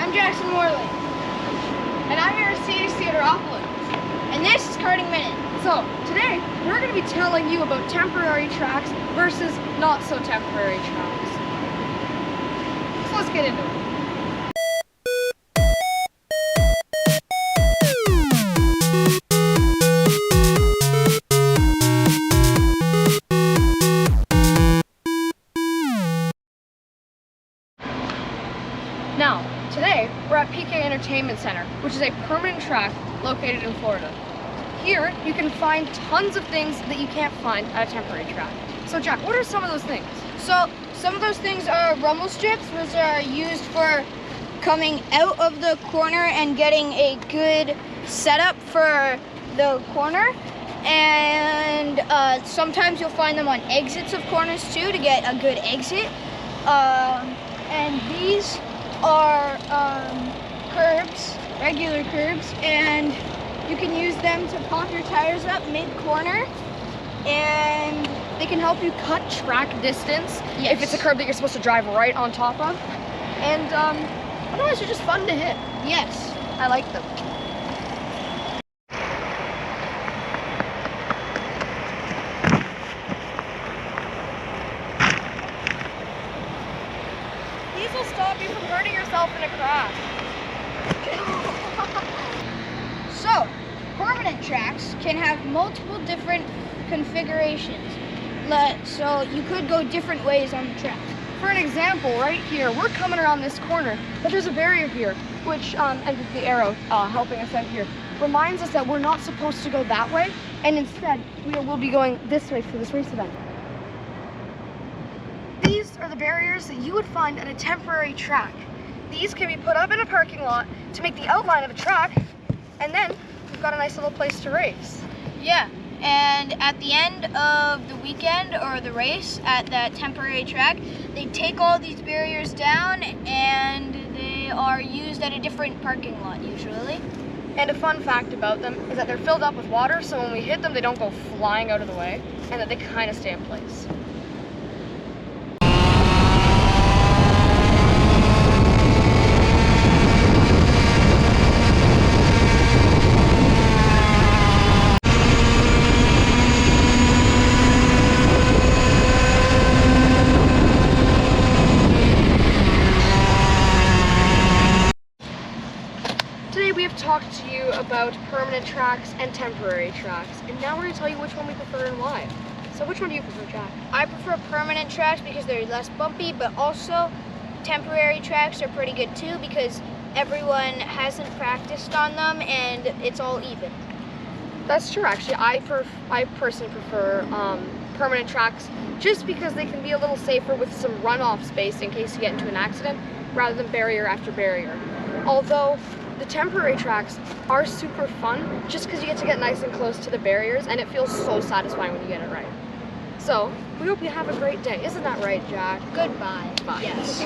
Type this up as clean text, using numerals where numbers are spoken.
Morley. And I'm Ari Theodoropoulos. And this is Karting Minute. So, today, we're going to be telling you about temporary tracks versus not so temporary tracks. So let's get into it. Now, today, we're at PK Entertainment Center, which is a permanent track located in Florida. Here, you can find tons of things that you can't find at a temporary track. So Jack, what are some of those things? So some of those things are rumble strips, which are used for coming out of the corner and getting a good setup for the corner. And sometimes you'll find them on exits of corners too to get a good exit. And these are curbs, regular curbs, and you can use them to pop your tires up mid-corner, and They can help you cut track distance Yes. if it's a curb that you're supposed to drive right on top of. And otherwise, they're just fun to hit. yes. I like them. These will stop you from hurting yourself in a crash. So, permanent tracks can have multiple different configurations. So you could go different ways on the track. For an example, right here, we're coming around this corner, but there's a barrier here, which, and with the arrow helping us out here, reminds us that we're not supposed to go that way, and instead, we'll be going this way for this race event. These are the barriers that you would find at a temporary track. These can be put up in a parking lot to make the outline of a track, and then we've got a nice little place to race. Yeah, and at the end of the weekend or the race at that temporary track, they take all these barriers down and they are used at a different parking lot usually. And a fun fact about them is that they're filled up with water, so when we hit them, they don't go flying out of the way, and that they kind of stay in place. Today we have talked to you about permanent tracks and temporary tracks, and now we're going to tell you which one we prefer and why. So which one do you prefer, Jack? I prefer permanent tracks because they're less bumpy, but also temporary tracks are pretty good too because everyone hasn't practiced on them and it's all even. That's true, actually. I personally prefer permanent tracks just because they can be a little safer with some runoff space in case you get into an accident rather than barrier after barrier. Although the temporary tracks are super fun just because you get to get nice and close to the barriers and it feels so satisfying when you get it right. So, we hope you have a great day. Isn't that right, Jack? Goodbye. Bye. Yes.